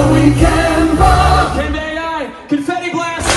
Halloween Canva. Canva AI, confetti blast.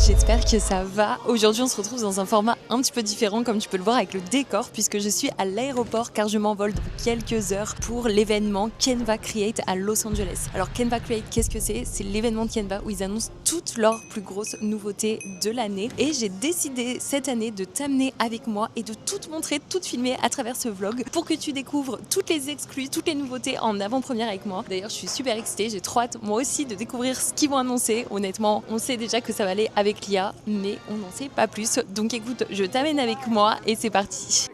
J'espère que ça va. Aujourd'hui on se retrouve dans un format un petit peu différent comme tu peux le voir avec le décor puisque je suis à l'aéroport car je m'envole dans quelques heures pour l'événement Canva Create à Los Angeles. Alors Canva Create, qu'est-ce que c'est? C'est l'événement de Canva où ils annoncent toutes leurs plus grosses nouveautés de l'année et j'ai décidé cette année de t'amener avec moi et de tout te montrer, tout te filmer à travers ce vlog pour que tu découvres toutes les exclus, toutes les nouveautés en avant-première avec moi. D'ailleurs je suis super excitée, j'ai trop hâte moi aussi de découvrir ce qu'ils vont annoncer. Honnêtement, on sait déjà que ça va aller avec l'IA, mais on n'en sait pas plus. Donc écoute, je t'amène avec moi et c'est parti.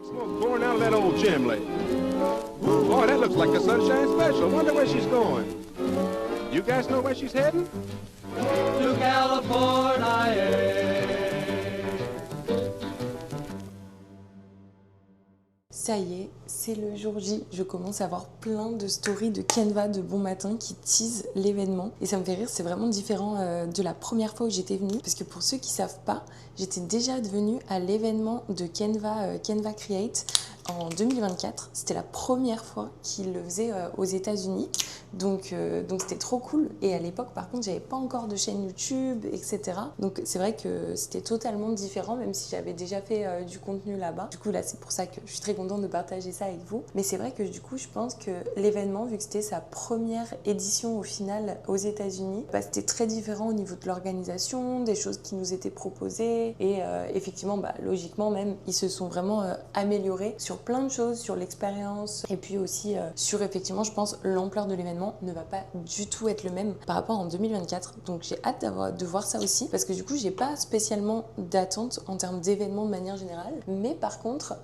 Ça y est, c'est le jour J. Je commence à avoir plein de stories de Canva de bon matin qui teasent l'événement. Et ça me fait rire, c'est vraiment différent de la première fois où j'étais venue. Parce que pour ceux qui ne savent pas, j'étais déjà venue à l'événement de Canva, Canva Create en 2024. C'était la première fois qu'ils le faisaient aux États-Unis. Donc c'était trop cool. Et à l'époque, par contre, j'avais pas encore de chaîne YouTube, etc. Donc c'est vrai que c'était totalement différent, même si j'avais déjà fait du contenu là-bas. Du coup, là, c'est pour ça que je suis très contente de partager ça avec vous. Mais c'est vrai que du coup, je pense que l'événement, vu que c'était sa première édition au final aux États-Unis, bah, c'était très différent au niveau de l'organisation, des choses qui nous étaient proposées. Et effectivement, bah, logiquement même, ils se sont vraiment améliorés sur plein de choses, sur l'expérience. Et puis aussi sur, effectivement, je pense, l'ampleur de l'événement ne va pas du tout être le même par rapport en 2024. Donc j'ai hâte de voir ça aussi parce que du coup j'ai pas spécialement d'attente en termes d'événements de manière générale, mais par contre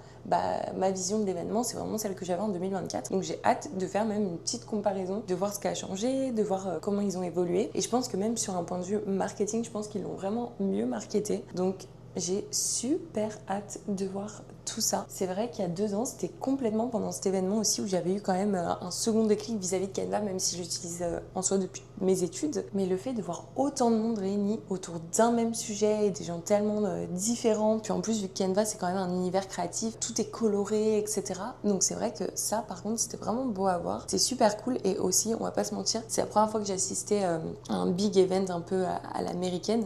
ma vision de l'événement c'est vraiment celle que j'avais en 2024. Donc j'ai hâte de faire même une petite comparaison, de voir ce qui a changé, de voir comment ils ont évolué. Et je pense que même sur un point de vue marketing, je pense qu'ils l'ont vraiment mieux marketé. Donc j'ai super hâte de voir tout ça. C'est vrai qu'il y a 2 ans, c'était complètement pendant cet événement aussi où j'avais eu quand même un second déclic vis-à-vis de Canva, même si j'utilise en soi depuis mes études. Mais le fait de voir autant de monde réuni autour d'un même sujet et des gens tellement différents, puis en plus vu que Canva c'est quand même un univers créatif, tout est coloré, etc. Donc c'est vrai que ça par contre c'était vraiment beau à voir. C'est super cool et aussi on va pas se mentir, c'est la première fois que j'ai assisté à un big event un peu à l'américaine,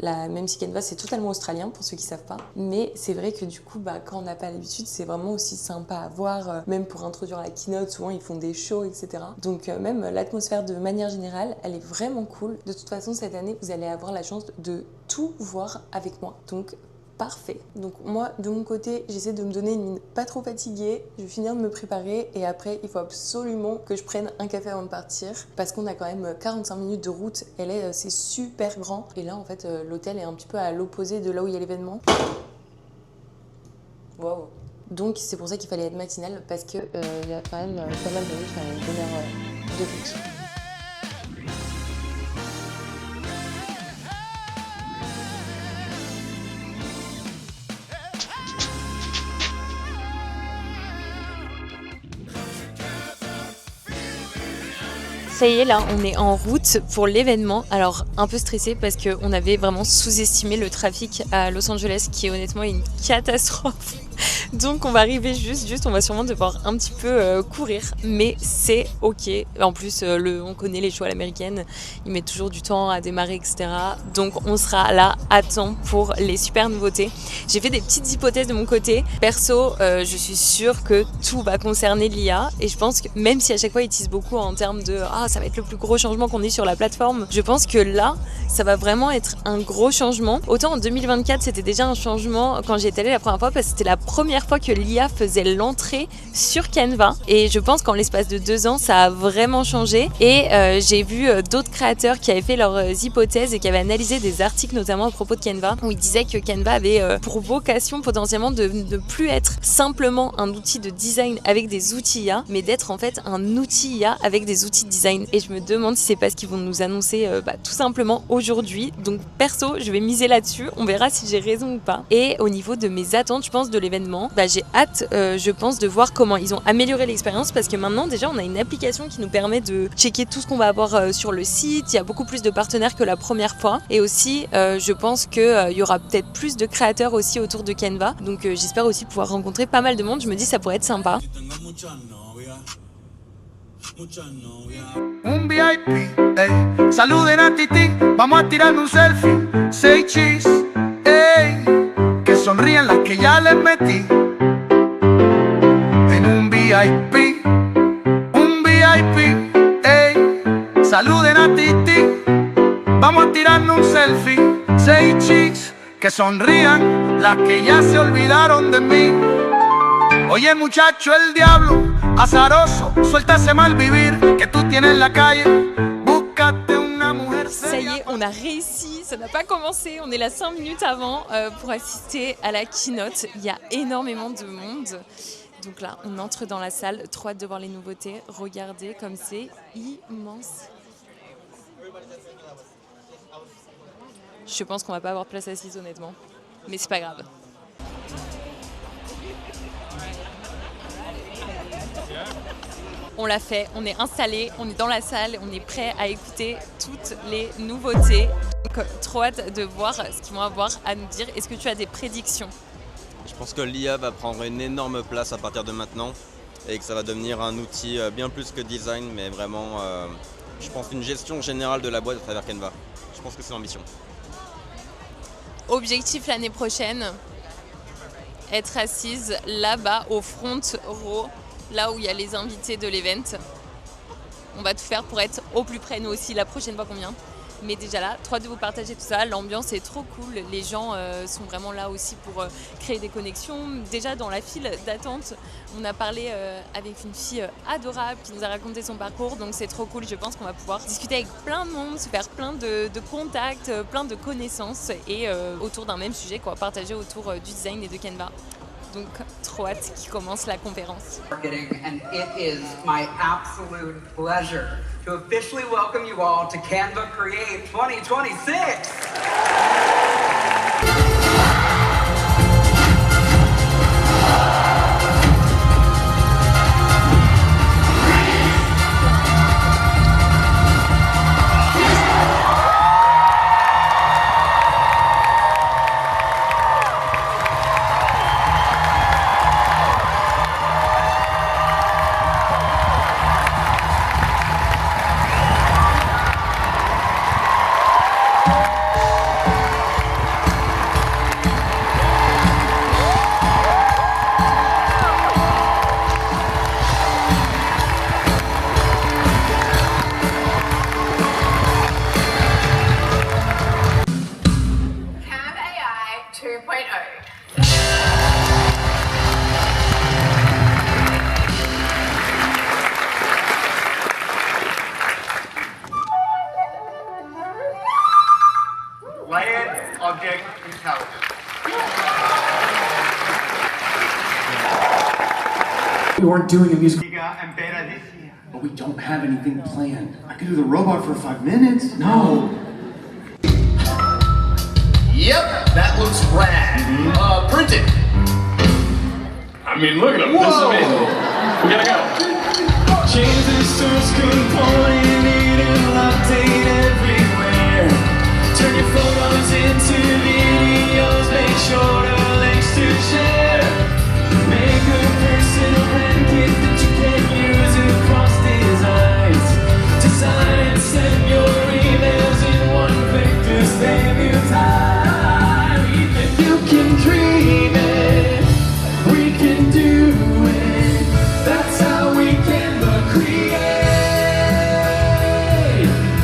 même si Canva c'est totalement australien pour ceux qui savent pas. Mais c'est vrai que du coup quand on n'a pas l'habitude, c'est vraiment aussi sympa à voir, même pour introduire la keynote, souvent ils font des shows, etc. Donc même l'atmosphère de manière générale, elle est vraiment cool. De toute façon, cette année, vous allez avoir la chance de tout voir avec moi. Donc parfait. Donc moi, de mon côté, j'essaie de me donner une mine pas trop fatiguée. Je vais finir de me préparer et après, il faut absolument que je prenne un café avant de partir parce qu'on a quand même 45 minutes de route. C'est super grand. Et là, en fait, l'hôtel est un petit peu à l'opposé de là où il y a l'événement. Wow. Donc c'est pour ça qu'il fallait être matinal parce que il y a quand même pas mal de route, enfin une bonne heure de route. Ça y est, là, on est en route pour l'événement. Alors, un peu stressé parce qu'on avait vraiment sous-estimé le trafic à Los Angeles, qui est honnêtement une catastrophe. Donc, on va arriver juste, on va sûrement devoir un petit peu courir, mais c'est ok. En plus, on connaît les shows à l'américaine, ils mettent toujours du temps à démarrer, etc. Donc, on sera là à temps pour les super nouveautés. J'ai fait des petites hypothèses de mon côté. Perso, je suis sûre que tout va concerner l'IA et je pense que même si à chaque fois ils utilisent beaucoup en termes de ça va être le plus gros changement qu'on ait sur la plateforme, je pense que là, ça va vraiment être un gros changement. Autant en 2024, c'était déjà un changement quand j'y étais allée la première fois parce que c'était la première fois que l'IA faisait l'entrée sur Canva et je pense qu'en l'espace de 2 ans, ça a vraiment changé et j'ai vu d'autres créateurs qui avaient fait leurs hypothèses et qui avaient analysé des articles notamment à propos de Canva où ils disaient que Canva avait pour vocation potentiellement de ne plus être simplement un outil de design avec des outils IA, mais d'être en fait un outil IA avec des outils de design. Et je me demande si c'est pas ce qu'ils vont nous annoncer tout simplement aujourd'hui. Donc perso, je vais miser là-dessus. On verra si j'ai raison ou pas. Et au niveau de mes attentes, je pense, de l'événement, vraiment. J'ai hâte, je pense, de voir comment ils ont amélioré l'expérience parce que maintenant déjà on a une application qui nous permet de checker tout ce qu'on va avoir sur le site. Il y a beaucoup plus de partenaires que la première fois et aussi je pense qu'il y aura peut-être plus de créateurs aussi autour de Canva. Donc j'espère aussi pouvoir rencontrer pas mal de monde. Je me dis ça pourrait être sympa. Un VIP, ey, saluden a Titi, vamos a tirar un selfie, 6 cheese, ey, que sonríen las que ya les metí. En un VIP, ey, saluden a Titi, vamos a tirarnos un selfie, 6 chicks, que sonrían las que ya se olvidaron de mí. Oye muchacho, el diablo azaroso, suelta ese mal vivir que tú tienes en la calle. Búscate una mujer seria. Ça y est, on a réussi, ça n'a pas commencé, on est là 5 minutes avant pour assister à la keynote. Il y a énormément de monde. Donc là, on entre dans la salle, trop hâte de voir les nouveautés. Regardez comme c'est immense. Je pense qu'on va pas avoir place assise honnêtement, mais c'est pas grave. On l'a fait, on est installé, on est dans la salle, on est prêt à écouter toutes les nouveautés. Donc, trop hâte de voir ce qu'ils vont avoir à nous dire. Est-ce que tu as des prédictions ? Je pense que l'IA va prendre une énorme place à partir de maintenant et que ça va devenir un outil bien plus que design, mais vraiment, je pense, une gestion générale de la boîte à travers Canva. Je pense que c'est l'ambition. Objectif l'année prochaine, être assise là-bas au front row, là où il y a les invités de l'event. On va tout faire pour être au plus près nous aussi la prochaine fois qu'on vient. Mais déjà là, trop hâte de vous partager tout ça. L'ambiance est trop cool. Les gens sont vraiment là aussi pour créer des connexions. Déjà dans la file d'attente, on a parlé avec une fille adorable qui nous a raconté son parcours. Donc c'est trop cool. Je pense qu'on va pouvoir discuter avec plein de monde, se faire plein de contacts, plein de connaissances et autour d'un même sujet, quoi, partager autour du design et de Canva. Donc trop hâte qu'il commence la conférence. And it is my absolute pleasure to officially welcome you all to Canva Create 2026. Layered object intelligence. We weren't doing a musical, And beta this year. but we don't have anything planned. I could do the robot for 5 minutes. No. Yep, that looks rad. Print it. I mean, look at him. This is amazing. We gotta go. Change the source component, it'll update everywhere. Turn your photos into videos, make sure the links to share. Make a personal brand kit that you can use across designs. Design and send your emails in one click to save you time. You can dream it, we can do it. That's how we can create.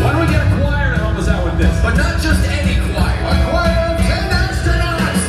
Why don't we get a choir to help us out with this? But not just any choir. A choir of 10 astronauts.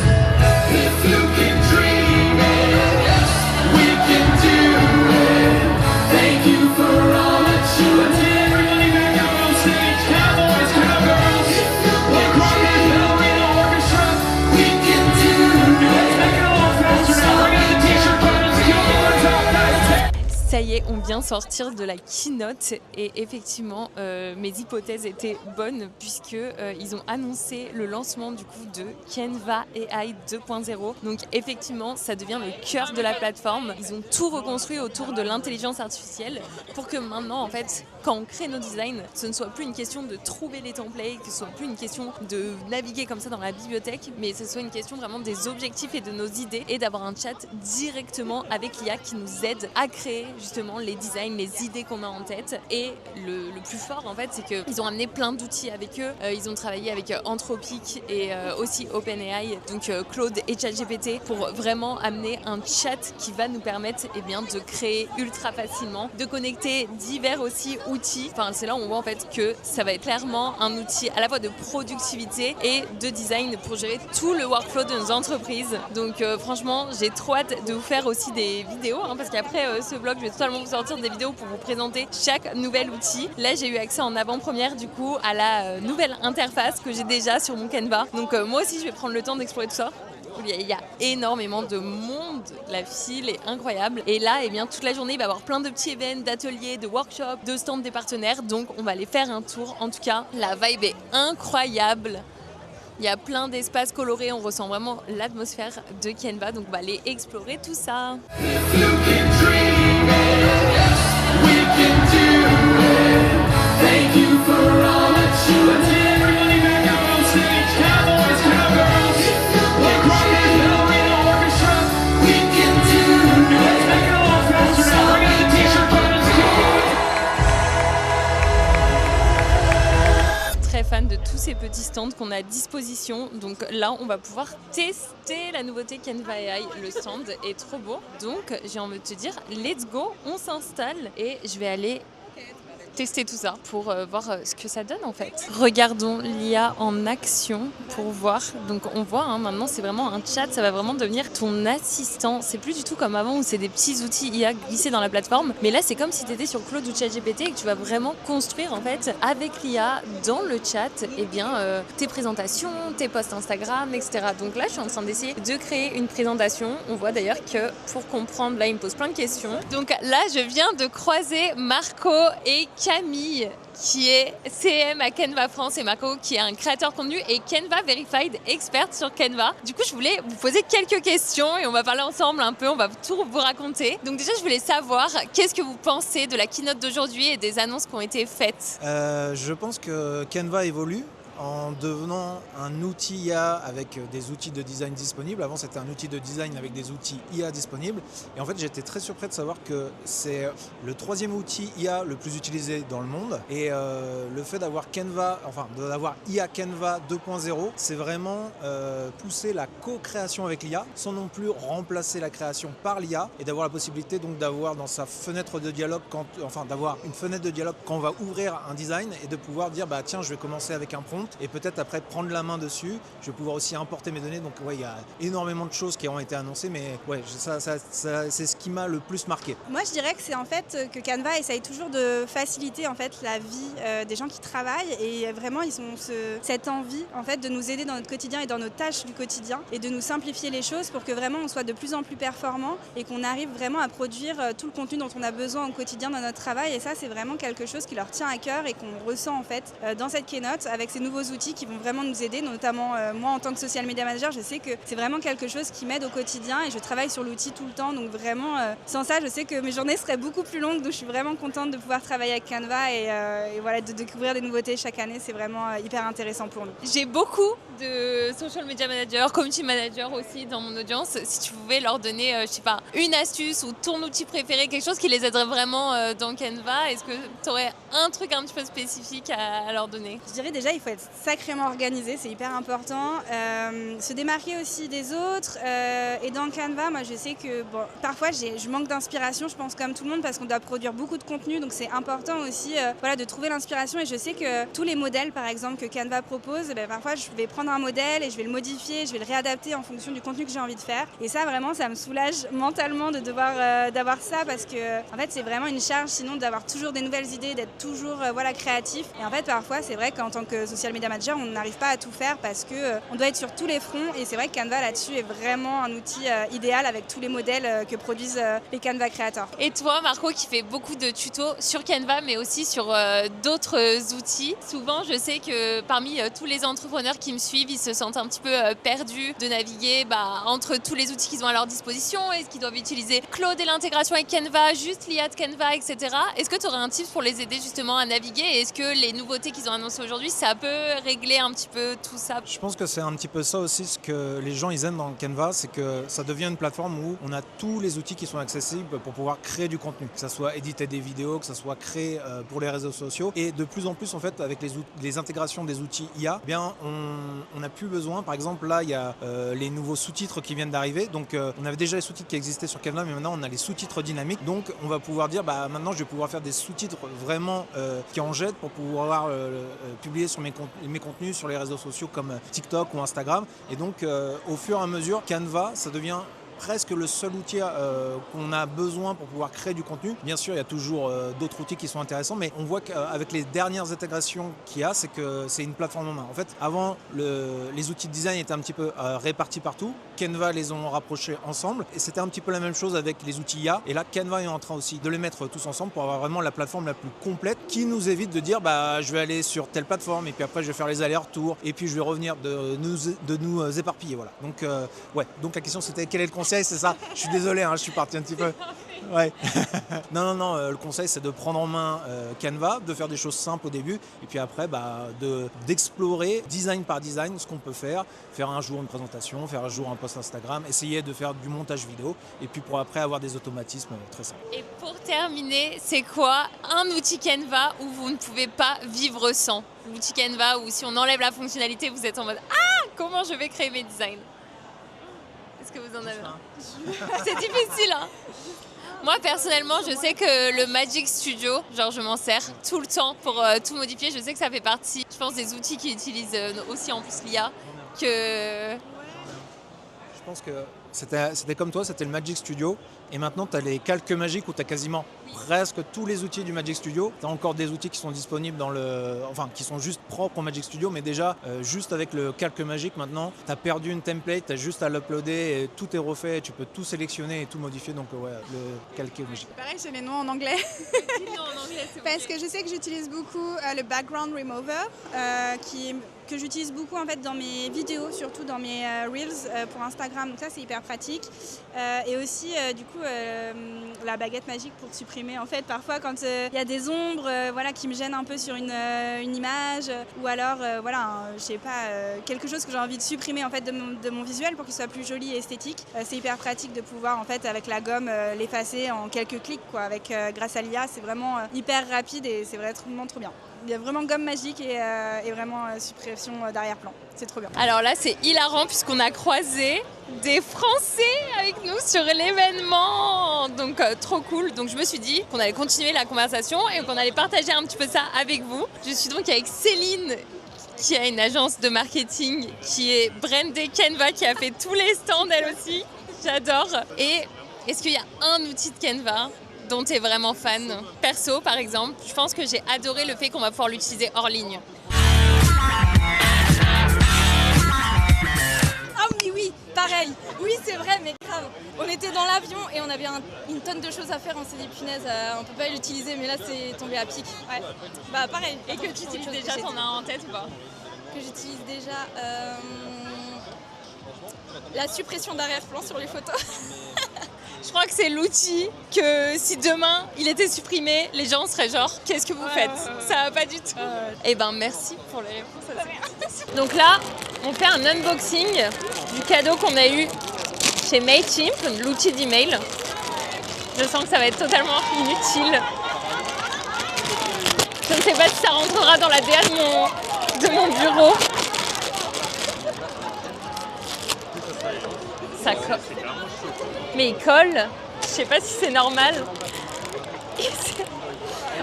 Ça y est, on vient sortir de la keynote et effectivement, mes hypothèses étaient bonnes puisque ils ont annoncé le lancement du coup de Canva AI 2.0. Donc effectivement, ça devient le cœur de la plateforme. Ils ont tout reconstruit autour de l'intelligence artificielle pour que maintenant, en fait, quand on crée nos designs, ce ne soit plus une question de trouver les templates, que ce soit plus une question de naviguer comme ça dans la bibliothèque, mais ce soit une question vraiment des objectifs et de nos idées et d'avoir un chat directement avec l'IA qui nous aide à créer justement les designs, les idées qu'on a en tête. Et le plus fort en fait, c'est qu'ils ont amené plein d'outils avec eux. Ils ont travaillé avec Anthropic et aussi OpenAI, donc Claude et ChatGPT, pour vraiment amener un chat qui va nous permettre de créer ultra facilement, de connecter divers aussi outils. Enfin, c'est là où on voit en fait que ça va être clairement un outil à la fois de productivité et de design pour gérer tout le workflow de nos entreprises. Donc franchement, j'ai trop hâte de vous faire aussi des vidéos parce qu'après ce vlog, je vais totalement vous sortir des vidéos pour vous présenter chaque nouvel outil. Là, j'ai eu accès en avant-première du coup à la nouvelle interface que j'ai déjà sur mon Canva. Donc moi aussi, je vais prendre le temps d'explorer tout ça. Il y a énormément de monde, la file est incroyable. Et là, toute la journée, il va y avoir plein de petits événements, d'ateliers, de workshops, de stands des partenaires. Donc, on va aller faire un tour. En tout cas, la vibe est incroyable. Il y a plein d'espaces colorés, on ressent vraiment l'atmosphère de Canva. Donc, on va aller explorer tout ça. Fan de tous ces petits stands qu'on a à disposition. Donc là, on va pouvoir tester la nouveauté Canva AI. Le stand est trop beau. Donc, j'ai envie de te dire, let's go, on s'installe et je vais aller tester tout ça pour voir ce que ça donne en fait. Regardons l'IA en action pour voir. Donc on voit maintenant c'est vraiment un chat, ça va vraiment devenir ton assistant. C'est plus du tout comme avant où c'est des petits outils IA glissés dans la plateforme. Mais là c'est comme si tu étais sur Claude ou ChatGPT et que tu vas vraiment construire en fait avec l'IA dans le chat tes présentations, tes posts Instagram, etc. Donc là je suis en train d'essayer de créer une présentation. On voit d'ailleurs que pour comprendre, là il me pose plein de questions. Donc là je viens de croiser Marco et Camille qui est CM à Canva France et Marco qui est un créateur contenu et Canva Verified expert sur Canva. Du coup, je voulais vous poser quelques questions et on va parler ensemble un peu, on va tout vous raconter. Donc déjà, je voulais savoir qu'est-ce que vous pensez de la keynote d'aujourd'hui et des annonces qui ont été faites. Je pense que Canva évolue en devenant un outil IA avec des outils de design disponibles. Avant, c'était un outil de design avec des outils IA disponibles. Et en fait, j'étais très surpris de savoir que c'est le 3e outil IA le plus utilisé dans le monde. Et le fait d'avoir d'avoir IA Canva 2.0, c'est vraiment pousser la co-création avec l'IA sans non plus remplacer la création par l'IA et d'avoir la possibilité donc d'avoir dans sa fenêtre de dialogue, d'avoir une fenêtre de dialogue quand on va ouvrir un design et de pouvoir dire tiens, je vais commencer avec un prompt et peut-être après prendre la main dessus. Je vais pouvoir aussi importer mes données. Donc il y a énormément de choses qui ont été annoncées, mais ça c'est ce qui m'a le plus marqué. Moi je dirais que c'est en fait que Canva essaye toujours de faciliter en fait la vie des gens qui travaillent et vraiment ils ont cette envie en fait de nous aider dans notre quotidien et dans nos tâches du quotidien et de nous simplifier les choses pour que vraiment on soit de plus en plus performant et qu'on arrive vraiment à produire tout le contenu dont on a besoin au quotidien dans notre travail. Et ça c'est vraiment quelque chose qui leur tient à cœur et qu'on ressent en fait dans cette keynote avec ces nouveaux outils qui vont vraiment nous aider, notamment moi en tant que social media manager, je sais que c'est vraiment quelque chose qui m'aide au quotidien et je travaille sur l'outil tout le temps, donc vraiment sans ça je sais que mes journées seraient beaucoup plus longues, donc je suis vraiment contente de pouvoir travailler avec Canva et voilà, de découvrir des nouveautés chaque année, c'est vraiment hyper intéressant pour nous. J'ai beaucoup de social media managers, community managers aussi dans mon audience. Si tu pouvais leur donner, je sais pas, une astuce ou ton outil préféré, quelque chose qui les aiderait vraiment dans Canva, est-ce que tu aurais un truc un petit peu spécifique à leur donner? Je dirais déjà il faut être sacrément organisé, c'est hyper important. Se démarquer aussi des autres. Et dans Canva, moi je sais que parfois je manque d'inspiration, je pense comme tout le monde, parce qu'on doit produire beaucoup de contenu, donc c'est important aussi de trouver l'inspiration. Et je sais que tous les modèles par exemple que Canva propose, parfois je vais prendre un modèle et je vais le modifier, je vais le réadapter en fonction du contenu que j'ai envie de faire. Et ça vraiment ça me soulage mentalement de devoir d'avoir ça, parce que en fait c'est vraiment une charge sinon d'avoir toujours des nouvelles idées, d'être toujours créatif. Et en fait parfois c'est vrai qu'en tant que social media manager, on n'arrive pas à tout faire parce qu'on doit être sur tous les fronts. Et c'est vrai que Canva là-dessus est vraiment un outil idéal avec tous les modèles que produisent les Canva créateurs. Et toi, Marco, qui fait beaucoup de tutos sur Canva, mais aussi sur d'autres outils, souvent je sais que parmi tous les entrepreneurs qui me suivent, ils se sentent un petit peu perdus de naviguer entre tous les outils qu'ils ont à leur disposition. Est-ce qu'ils doivent utiliser Claude et l'intégration avec Canva, juste l'IA de Canva, etc. Est-ce que tu aurais un tip pour les aider justement à naviguer? Est-ce que les nouveautés qu'ils ont annoncées aujourd'hui, ça peut régler un petit peu tout ça? Je pense que c'est un petit peu ça aussi, ce que les gens ils aiment dans Canva, c'est que ça devient une plateforme où on a tous les outils qui sont accessibles pour pouvoir créer du contenu, que ce soit éditer des vidéos, que ce soit créer pour les réseaux sociaux. Et de plus en plus, en fait, avec les intégrations des outils IA, eh bien, on n'a plus besoin. Par exemple, là, il y a les nouveaux sous-titres qui viennent d'arriver. Donc, on avait déjà les sous-titres qui existaient sur Canva, mais maintenant, on a les sous-titres dynamiques. Donc, on va pouvoir dire, maintenant, je vais pouvoir faire des sous-titres vraiment qui en jettent pour pouvoir publier sur mes contenus sur les réseaux sociaux comme TikTok ou Instagram. Et donc, au fur et à mesure, Canva, ça devient presque le seul outil qu'on a besoin pour pouvoir créer du contenu. Bien sûr, il y a toujours d'autres outils qui sont intéressants, mais on voit qu'avec les dernières intégrations qu'il y a, c'est que c'est une plateforme en main. En fait, avant, les outils de design étaient un petit peu répartis partout. Canva les ont rapprochés ensemble et c'était un petit peu la même chose avec les outils IA. Et là, Canva est en train aussi de les mettre tous ensemble pour avoir vraiment la plateforme la plus complète qui nous évite de dire je vais aller sur telle plateforme et puis après je vais faire les allers-retours et puis je vais revenir de nous éparpiller. Voilà. Donc la question c'était quel est le conseil, c'est ça? Je suis désolé, je suis parti un petit peu. Ouais. Non, le conseil c'est de prendre en main Canva, de faire des choses simples au début et puis après d'explorer design par design ce qu'on peut faire un jour une présentation, faire un jour un post Instagram, essayer de faire du montage vidéo et puis pour après avoir des automatismes très simples. Et pour terminer, c'est quoi un outil Canva où vous ne pouvez pas vivre sans? L'outil Canva où si on enlève la fonctionnalité, vous êtes en mode comment je vais créer mes designs? Est-ce que vous en avez un? C'est difficile, hein? Moi, personnellement, je sais que le Magic Studio, je m'en sers tout le temps pour tout modifier. Je sais que ça fait partie, je pense, des outils qui utilisent aussi en plus l'IA. Je pense que c'était comme toi, c'était le Magic Studio. Et maintenant, tu as les calques magiques où tu as quasiment presque tous les outils du Magic Studio. Tu as encore des outils qui sont disponibles qui sont juste propres au Magic Studio. Mais déjà, juste avec le calque magique, maintenant, tu as perdu une template, tu as juste à l'uploader et tout est refait. Tu peux tout sélectionner et tout modifier. Donc, le calque magique. Pareil, j'ai les noms en anglais. Parce que je sais que j'utilise beaucoup le Background Remover, que j'utilise beaucoup en fait dans mes vidéos, surtout dans mes Reels pour Instagram. Donc ça, c'est hyper pratique. Et aussi, du coup, la baguette magique pour supprimer. En fait, parfois, quand il y a des ombres qui me gênent un peu sur une image, ou alors, je sais pas, quelque chose que j'ai envie de supprimer en fait de mon visuel pour qu'il soit plus joli et esthétique. C'est hyper pratique de pouvoir, en fait, avec la gomme, l'effacer en quelques clics, quoi. Grâce à l'IA, c'est vraiment hyper rapide et c'est vraiment trop bien. Il y a vraiment gomme magique et vraiment suppression d'arrière-plan. C'est trop bien. Alors là, c'est hilarant puisqu'on a croisé des Français avec nous sur l'événement. Donc trop cool. Donc je me suis dit qu'on allait continuer la conversation et qu'on allait partager un petit peu ça avec vous. Je suis donc avec Céline qui a une agence de marketing qui est brandée Canva, qui a fait tous les stands elle aussi. J'adore. Et est-ce qu'il y a un outil de Canva dont tu es vraiment fan? Perso, par exemple, je pense que j'ai adoré le fait qu'on va pouvoir l'utiliser hors ligne. Ah oui, pareil. Oui, c'est vrai, mais grave. On était dans l'avion et on avait une tonne de choses à faire. On s'est dit, punaise, on peut pas l'utiliser, mais là, c'est tombé à pic. Ouais. Pareil. Et que tu utilises déjà, t'en as en tête ou pas? Que j'utilise déjà la suppression d'arrière-plan sur les photos. Je crois que c'est l'outil que si demain il était supprimé, les gens seraient genre qu'est-ce que vous faites? Ça va pas du tout. Eh ben merci pour les réponses. Donc là, on fait un unboxing du cadeau qu'on a eu chez Mailchimp, l'outil d'email. Je sens que ça va être totalement inutile. Je ne sais pas si ça rentrera dans la DA de mon bureau. Ça colle. Mais il colle. Je sais pas si c'est normal.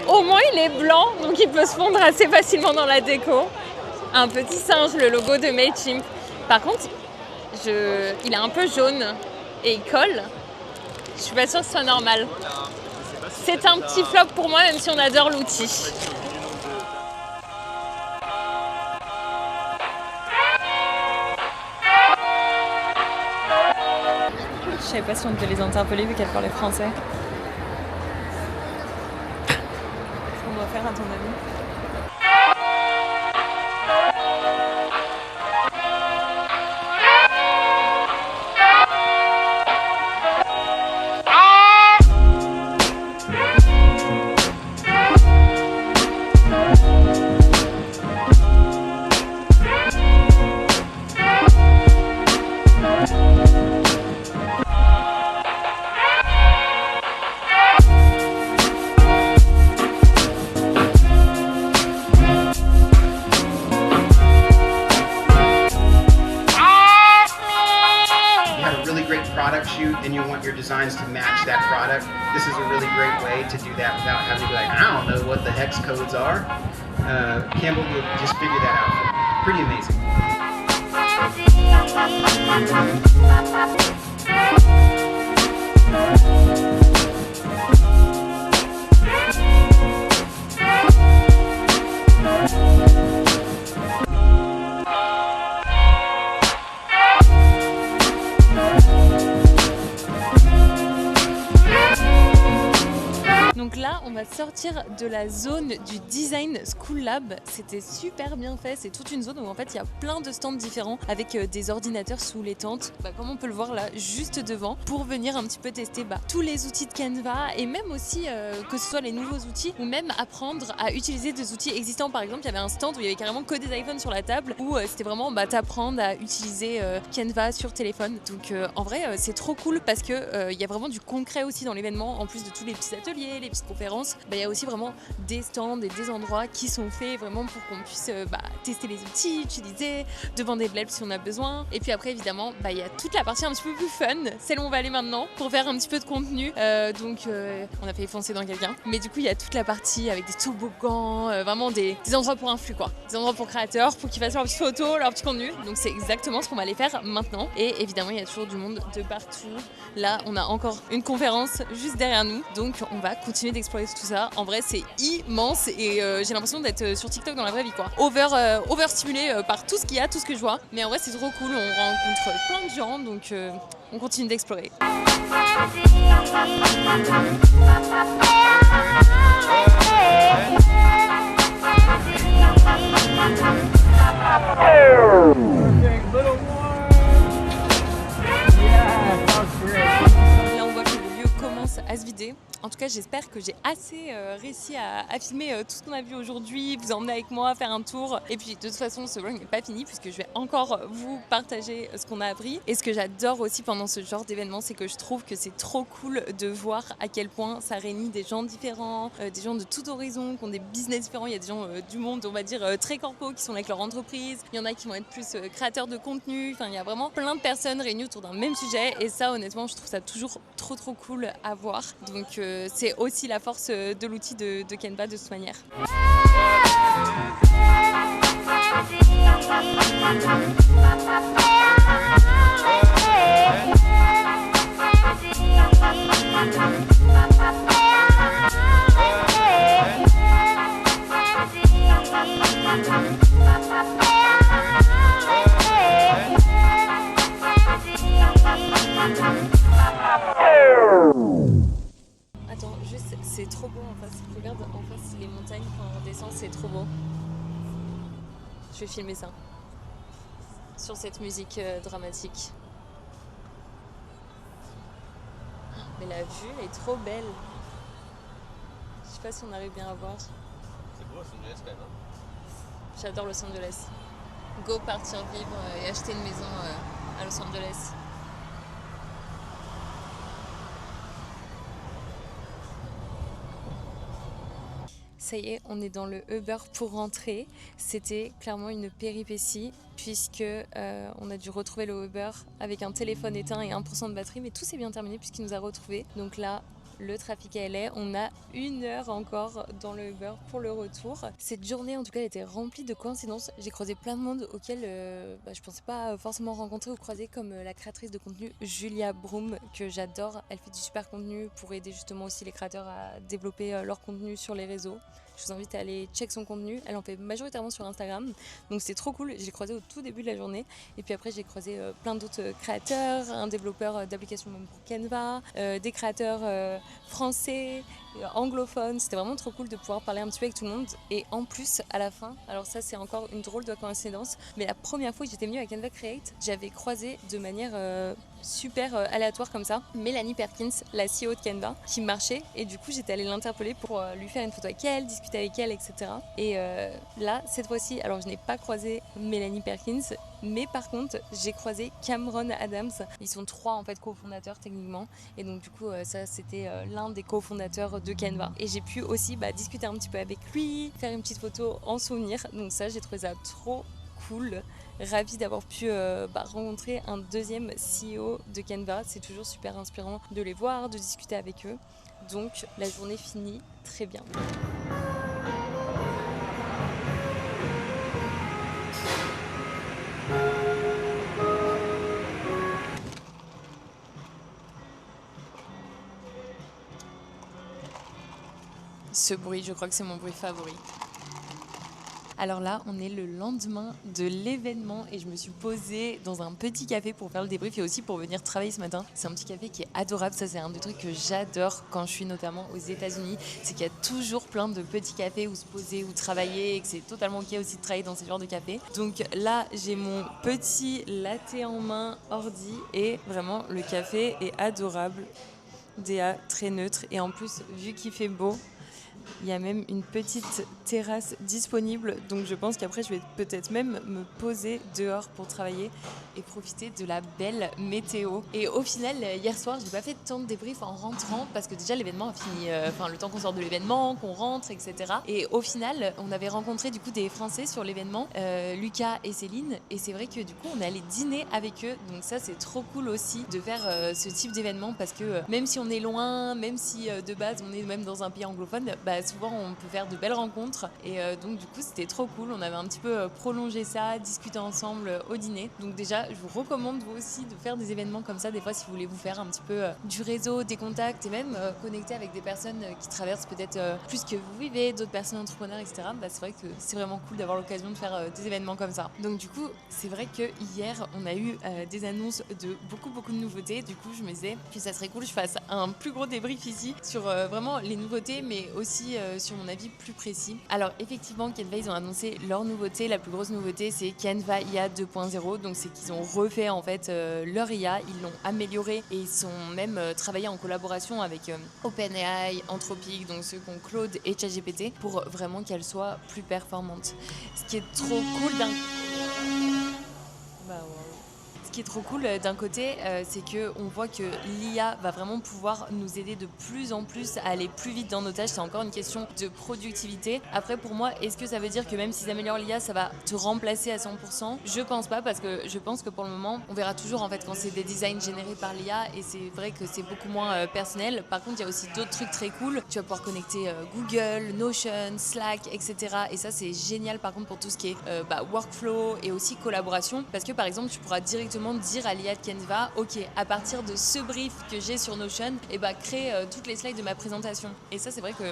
Au moins il est blanc, donc il peut se fondre assez facilement dans la déco. Un petit singe, le logo de Mailchimp. Par contre, il est un peu jaune et il colle. Je suis pas sûre que ce soit normal. C'est un petit flop pour moi, même si on adore l'outil. savais pas si on devait les interpeller vu qu'elles parlaient français. Qu'est-ce qu'on doit faire à ton avis? Product shoot and you want your designs to match that product, this is a really great way to do that without having to be like, I don't know what the hex codes are. Campbell will just figure that out. Pretty amazing. Donc là, on va sortir de la zone du Design School Lab. C'était super bien fait. C'est toute une zone où en fait il y a plein de stands différents avec des ordinateurs sous les tentes. Comme on peut le voir là, juste devant, pour venir un petit peu tester tous les outils de Canva et même aussi que ce soit les nouveaux outils ou même apprendre à utiliser des outils existants. Par exemple, il y avait un stand où il y avait carrément que des iPhones sur la table où c'était vraiment t'apprendre à utiliser Canva sur téléphone. Donc en vrai, c'est trop cool parce que il y a vraiment du concret aussi dans l'événement. En plus de tous les petits ateliers, les petites conférences, il y a aussi vraiment des stands et des endroits qui sont faits vraiment pour qu'on puisse tester les outils, utiliser, demander de l'aide si on a besoin. Et puis après évidemment, il y a toute la partie un petit peu plus fun, celle où on va aller maintenant pour faire un petit peu de contenu. On a failli foncer dans quelqu'un. Mais du coup, il y a toute la partie avec des toboggans, vraiment des endroits pour influx quoi. Des endroits pour créateurs, pour qu'ils fassent leurs petites photos, leur petit contenu. Donc c'est exactement ce qu'on va aller faire maintenant. Et évidemment, il y a toujours du monde de partout. Là, on a encore une conférence juste derrière nous. Donc on va continuer d'explorer tout ça. En vrai, c'est immense et j'ai l'impression d'être sur TikTok dans la vraie vie quoi. Overstimulé par tout ce qu'il y a, tout ce que je vois. Mais en vrai, c'est trop cool. On rencontre plein de gens, donc on continue d'explorer. Là, on voit que le lieu commence à se vider. En tout cas, j'espère que j'ai assez réussi à filmer tout ce qu'on a vu aujourd'hui, vous emmener avec moi, faire un tour. Et puis, de toute façon, ce vlog n'est pas fini puisque je vais encore vous partager ce qu'on a appris. Et ce que j'adore aussi pendant ce genre d'événement, c'est que je trouve que c'est trop cool de voir à quel point ça réunit des gens différents, des gens de tout horizon, qui ont des business différents. Il y a des gens du monde, on va dire, très corpo qui sont avec leur entreprise. Il y en a qui vont être plus créateurs de contenu. Enfin, il y a vraiment plein de personnes réunies autour d'un même sujet. Et ça, honnêtement, je trouve ça toujours trop cool à voir. Donc, c'est aussi la force de l'outil de Canva de toute manière. Attends, juste, c'est trop beau en face. Regarde en face les montagnes quand on descend, c'est trop beau. Je vais filmer ça. Sur cette musique dramatique. Mais la vue est trop belle. Je sais pas si on arrive bien à voir. C'est beau Los Angeles quand même. J'adore Los Angeles. Go partir vivre et acheter une maison à Los Angeles. Ça y est, on est dans le Uber pour rentrer. C'était clairement une péripétie puisque on a dû retrouver le Uber avec un téléphone éteint et 1% de batterie, mais tout s'est bien terminé puisqu'il nous a retrouvés. Donc là, le trafic à LA. On a 1 heure encore dans le Uber pour le retour. Cette journée, en tout cas, elle était remplie de coïncidences. J'ai croisé plein de monde auxquels je pensais pas forcément rencontrer ou croiser, comme la créatrice de contenu Julia Broom, que j'adore. Elle fait du super contenu pour aider justement aussi les créateurs à développer leur contenu sur les réseaux. Je vous invite à aller check son contenu. Elle en fait majoritairement sur Instagram, donc c'est trop cool. Je l'ai croisée au tout début de la journée, et puis après j'ai croisé plein d'autres créateurs, un développeur d'applications même pour Canva, des créateurs français, anglophones. C'était vraiment trop cool de pouvoir parler un petit peu avec tout le monde. Et en plus, à la fin, alors ça c'est encore une drôle de coïncidence, mais la première fois que j'étais venue à Canva Create, j'avais croisé de manière super aléatoire comme ça Mélanie Perkins, la CEO de Canva, qui marchait, et du coup j'étais allée l'interpeller pour lui faire une photo avec elle, discuter avec elle, etc. Et là, cette fois-ci, alors je n'ai pas croisé Mélanie Perkins, mais par contre j'ai croisé Cameron Adams. Ils sont 3 en fait cofondateurs techniquement, et donc du coup ça c'était l'un des cofondateurs de Canva, et j'ai pu aussi discuter un petit peu avec lui, faire une petite photo en souvenir. Donc ça, j'ai trouvé ça trop cool, ravie d'avoir pu rencontrer un deuxième CEO de Canva. C'est toujours super inspirant de les voir, de discuter avec eux. Donc la journée finit très bien. Ce bruit, je crois que c'est mon bruit favori. Alors là, on est le lendemain de l'événement et je me suis posée dans un petit café pour faire le débrief et aussi pour venir travailler ce matin. C'est un petit café qui est adorable. Ça, c'est un des trucs que j'adore quand je suis notamment aux États-Unis. C'est qu'il y a toujours plein de petits cafés où se poser, où travailler, et que c'est totalement ok aussi de travailler dans ces genres de cafés. Donc là, j'ai mon petit latte en main ordi et vraiment, le café est adorable. DA très neutre, et en plus, vu qu'il fait beau, il y a même une petite terrasse disponible, donc je pense qu'après je vais peut-être même me poser dehors pour travailler et profiter de la belle météo. Et au final, hier soir, je n'ai pas fait tant de débrief en rentrant parce que déjà l'événement a fini, le temps qu'on sort de l'événement, qu'on rentre, etc. Et au final, on avait rencontré du coup des Français sur l'événement, Lucas et Céline, et c'est vrai que du coup on est allé dîner avec eux, donc ça c'est trop cool aussi de faire ce type d'événement, parce que même si on est loin, même si de base on est même dans un pays anglophone, souvent on peut faire de belles rencontres, et donc du coup c'était trop cool. On avait un petit peu prolongé ça, discuté ensemble au dîner. Donc déjà je vous recommande vous aussi de faire des événements comme ça des fois si vous voulez vous faire un petit peu du réseau, des contacts, et même connecter avec des personnes qui traversent peut-être plus que vous vivez, d'autres personnes entrepreneurs, etc. C'est vrai que c'est vraiment cool d'avoir l'occasion de faire des événements comme ça. Donc du coup c'est vrai que hier on a eu des annonces de beaucoup de nouveautés. Du coup je me disais que ça serait cool que je fasse un plus gros débrief ici sur vraiment les nouveautés, mais aussi sur mon avis plus précis. Alors effectivement, Canva, ils ont annoncé leur nouveauté. La plus grosse nouveauté, c'est Canva IA 2.0. Donc c'est qu'ils ont refait en fait leur IA, ils l'ont amélioré, et ils sont même travaillé en collaboration avec OpenAI, Anthropic, donc ceux qui ont Claude et ChatGPT, pour vraiment qu'elle soit plus performante. Ce qui est trop cool Ce qui est trop cool d'un côté, c'est qu'on voit que l'IA va vraiment pouvoir nous aider de plus en plus à aller plus vite dans nos tâches. C'est encore une question de productivité. Après, pour moi, est-ce que ça veut dire que même s'ils améliorent l'IA, ça va te remplacer à 100%? Je pense pas, parce que je pense que pour le moment, on verra toujours en fait quand c'est des designs générés par l'IA, et c'est vrai que c'est beaucoup moins personnel. Par contre, il y a aussi d'autres trucs très cool. Tu vas pouvoir connecter Google, Notion, Slack, etc. Et ça, c'est génial par contre pour tout ce qui est workflow et aussi collaboration, parce que par exemple, tu pourras directement dire à l'IA de Canva, ok, à partir de ce brief que j'ai sur Notion, crée toutes les slides de ma présentation. Et ça, c'est vrai que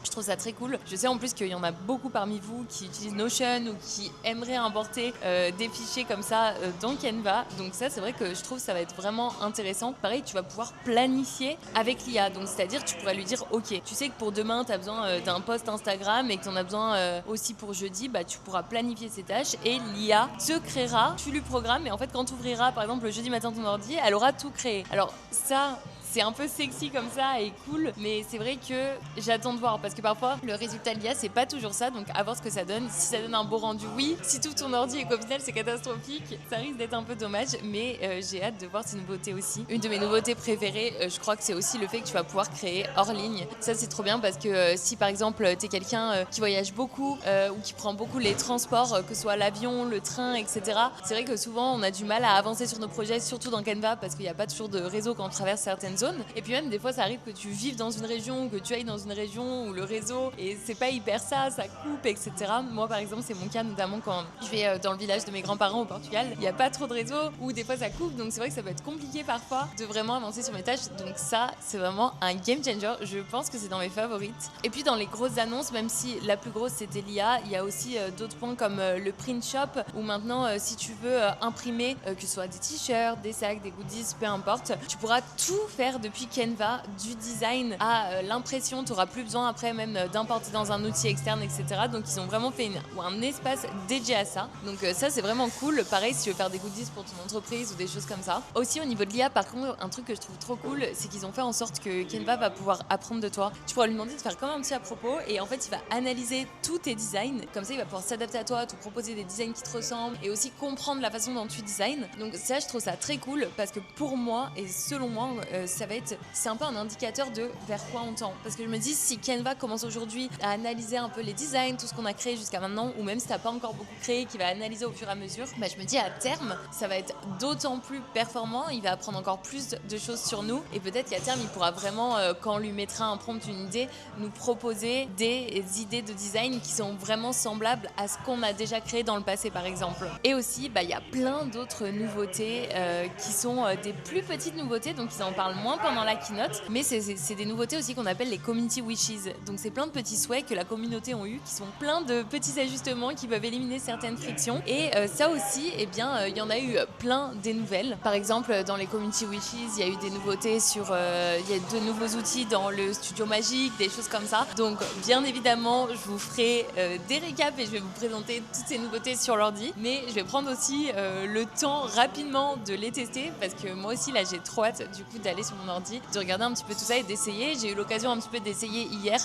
je trouve ça très cool. Je sais en plus qu'il y en a beaucoup parmi vous qui utilisent Notion ou qui aimeraient importer des fichiers comme ça dans Canva. Donc ça, c'est vrai que je trouve que ça va être vraiment intéressant. Pareil, tu vas pouvoir planifier avec l'IA. Donc c'est-à-dire, tu pourrais lui dire, ok, tu sais que pour demain, tu as besoin d'un post Instagram et que tu en as besoin aussi pour jeudi, tu pourras planifier ces tâches et l'IA te créera, tu lui programmes, et en fait, quand tu ouvriras, par exemple, le jeudi matin ton ordi, elle aura tout créé. Alors ça, c'est un peu sexy comme ça et cool, mais c'est vrai que j'attends de voir, parce que parfois le résultat de l'IA c'est pas toujours ça, donc à voir ce que ça donne. Si ça donne un beau rendu, oui. Si tout ton ordi et qu'au final c'est catastrophique, ça risque d'être un peu dommage, mais j'ai hâte de voir ces nouveautés aussi. Une de mes nouveautés préférées, je crois que c'est aussi le fait que tu vas pouvoir créer hors ligne. Ça c'est trop bien, parce que si par exemple t'es quelqu'un qui voyage beaucoup ou qui prend beaucoup les transports, que ce soit l'avion, le train, etc. C'est vrai que souvent on a du mal à avancer sur nos projets, surtout dans Canva, parce qu'il n'y a pas toujours de réseau quand on traverse certaines zones. zone. Et puis même des fois ça arrive que tu vives dans une région ou que tu ailles dans une région où le réseau et c'est pas hyper ça coupe, etc. Moi par exemple c'est mon cas notamment quand je vais dans le village de mes grands-parents au Portugal, il n'y a pas trop de réseau ou des fois ça coupe, donc c'est vrai que ça peut être compliqué parfois de vraiment avancer sur mes tâches. Donc ça c'est vraiment un game changer, je pense que c'est dans mes favorites. Et puis dans les grosses annonces, même si la plus grosse c'était l'IA, il y a aussi d'autres points comme le print shop où maintenant si tu veux imprimer que ce soit des t-shirts, des sacs, des goodies, peu importe, tu pourras tout faire depuis Canva, du design à l'impression, tu n'auras plus besoin après même d'importer dans un outil externe, etc. Donc ils ont vraiment fait un espace dédié à ça. Donc ça c'est vraiment cool. Pareil si tu veux faire des goodies pour ton entreprise ou des choses comme ça. Aussi au niveau de l'IA, par contre, un truc que je trouve trop cool, c'est qu'ils ont fait en sorte que Canva va pouvoir apprendre de toi. Tu pourras lui demander de faire comme un petit à propos et en fait il va analyser tous tes designs. Comme ça il va pouvoir s'adapter à toi, te proposer des designs qui te ressemblent et aussi comprendre la façon dont tu designs. Donc ça je trouve ça très cool parce que pour moi et selon moi c'est un peu un indicateur de vers quoi on tend. Parce que je me dis si Canva commence aujourd'hui à analyser un peu les designs, tout ce qu'on a créé jusqu'à maintenant, ou même si t'as pas encore beaucoup créé, qui va analyser au fur et à mesure, bah je me dis à terme ça va être d'autant plus performant, il va apprendre encore plus de choses sur nous et peut-être qu'à terme il pourra vraiment quand on lui mettra un prompt, une idée, nous proposer des idées de design qui sont vraiment semblables à ce qu'on a déjà créé dans le passé par exemple. Et aussi il y a plein d'autres nouveautés qui sont des plus petites nouveautés, donc ils en parlent moins pendant la keynote, mais c'est des nouveautés aussi qu'on appelle les community wishes. Donc c'est plein de petits souhaits que la communauté ont eu, qui sont plein de petits ajustements qui peuvent éliminer certaines frictions. Et ça aussi, il y en a eu plein des nouvelles. Par exemple, dans les community wishes, il y a eu des nouveautés il y a de nouveaux outils dans le studio magique, des choses comme ça. Donc bien évidemment, je vous ferai des récaps et je vais vous présenter toutes ces nouveautés sur l'ordi. Mais je vais prendre aussi le temps rapidement de les tester parce que moi aussi là j'ai trop hâte du coup d'aller sur mon ordi, de regarder un petit peu tout ça et d'essayer. J'ai eu l'occasion un petit peu d'essayer hier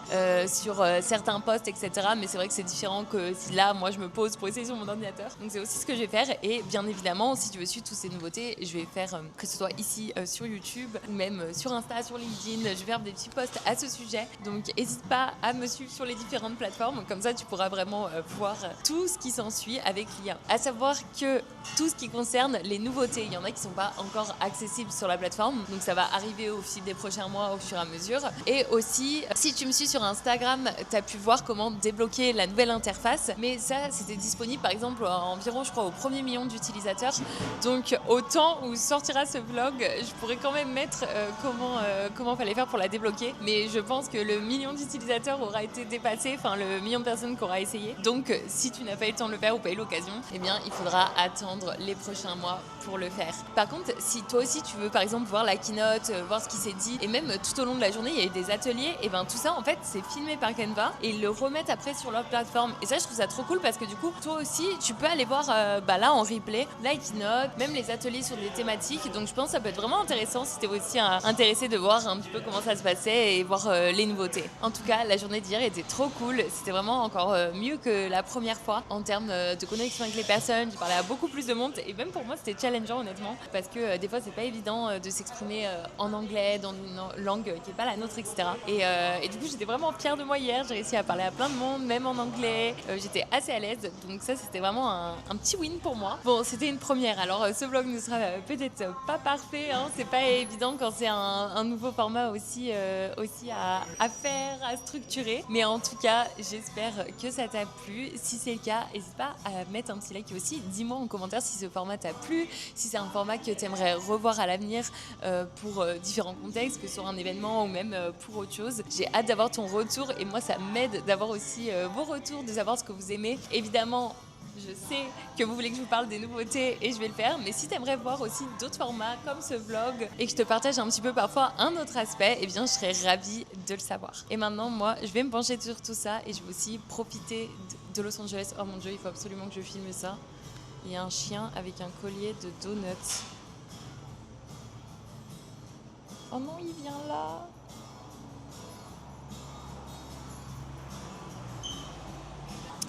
sur certains posts, etc. Mais c'est vrai que c'est différent que si là moi je me pose pour essayer sur mon ordinateur. Donc c'est aussi ce que je vais faire et bien évidemment si tu veux suivre toutes ces nouveautés, je vais faire que ce soit ici sur YouTube ou même sur Insta, sur LinkedIn, je vais faire des petits posts à ce sujet. Donc n'hésite pas à me suivre sur les différentes plateformes, comme ça tu pourras vraiment voir tout ce qui s'ensuit avec l'IA. À savoir que tout ce qui concerne les nouveautés, il y en a qui ne sont pas encore accessibles sur la plateforme, donc ça va arriver au fil des prochains mois au fur et à mesure. Et aussi, si tu me suis sur Instagram, tu as pu voir comment débloquer la nouvelle interface, mais ça c'était disponible par exemple environ je crois au 1er million d'utilisateurs, donc au temps où sortira ce vlog, je pourrais quand même mettre comment fallait faire pour la débloquer, mais je pense que le million d'utilisateurs aura été dépassé, enfin le million de personnes qui aura essayé, donc si tu n'as pas eu le temps de le faire ou pas eu l'occasion, eh bien il faudra attendre les prochains mois pour le faire. Par contre, si toi aussi tu veux par exemple voir la keynote, voir ce qui s'est dit, et même tout au long de la journée il y a eu des ateliers, et ben tout ça en fait c'est filmé par Canva et ils le remettent après sur leur plateforme, et ça je trouve ça trop cool parce que du coup toi aussi tu peux aller voir là en replay la keynote, même les ateliers sur des thématiques, donc je pense que ça peut être vraiment intéressant si t'es aussi intéressé de voir un petit peu comment ça se passait et voir les nouveautés. En tout cas la journée d'hier était trop cool, c'était vraiment encore mieux que la première fois en termes de connexion avec les personnes, j'ai parlé à beaucoup plus de monde et même pour moi c'était challengeant honnêtement parce que des fois c'est pas évident de s'exprimer en anglais dans une langue qui est pas la nôtre, etc. Et du coup j'étais vraiment fière de moi hier, j'ai réussi à parler à plein de monde, même en anglais, j'étais assez à l'aise, donc ça c'était vraiment un petit win pour moi. Bon, c'était une première, alors ce vlog ne sera peut-être pas parfait, hein, c'est pas évident quand c'est un nouveau format aussi à faire, à structurer, mais en tout cas j'espère que ça t'a plu. Si c'est le cas, n'hésite pas à mettre un petit like et aussi dis-moi en commentaire si ce format t'a plu, si c'est un format que tu aimerais revoir à l'avenir pour différents contextes, que ce soit un événement ou même pour autre chose. J'ai hâte d'avoir ton retour et moi ça m'aide d'avoir aussi vos retours, de savoir ce que vous aimez. Évidemment, je sais que vous voulez que je vous parle des nouveautés et je vais le faire, mais si tu aimerais voir aussi d'autres formats comme ce vlog et que je te partage un petit peu parfois un autre aspect, eh bien je serais ravie de le savoir. Et maintenant moi je vais me pencher sur tout ça et je vais aussi profiter de Los Angeles. Oh mon dieu, il faut absolument que je filme ça. Il y a un chien avec un collier de donuts. Oh non, il vient là.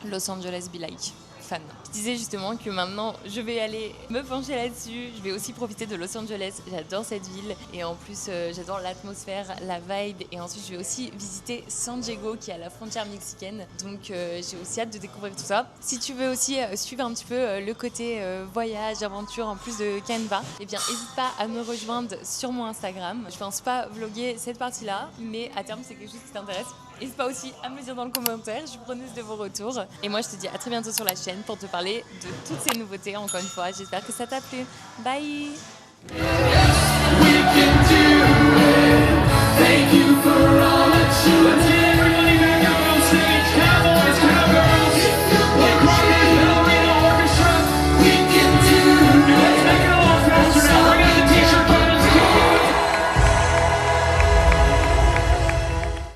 Los Angeles be like. fan. Je disais justement que maintenant je vais aller me pencher là-dessus, je vais aussi profiter de Los Angeles, j'adore cette ville et en plus j'adore l'atmosphère, la vibe et ensuite je vais aussi visiter San Diego qui est à la frontière mexicaine, donc j'ai aussi hâte de découvrir tout ça. Si tu veux aussi suivre un petit peu le côté voyage, aventure en plus de Canva, eh bien n'hésite pas à me rejoindre sur mon Instagram. Je pense pas vlogger cette partie-là, mais à terme c'est quelque chose qui t'intéresse. N'hésite pas aussi à me dire dans le commentaire, je suis preneuse de vos retours. Et moi je te dis à très bientôt sur la chaîne pour te parler de toutes ces nouveautés encore une fois. J'espère que ça t'a plu. Bye!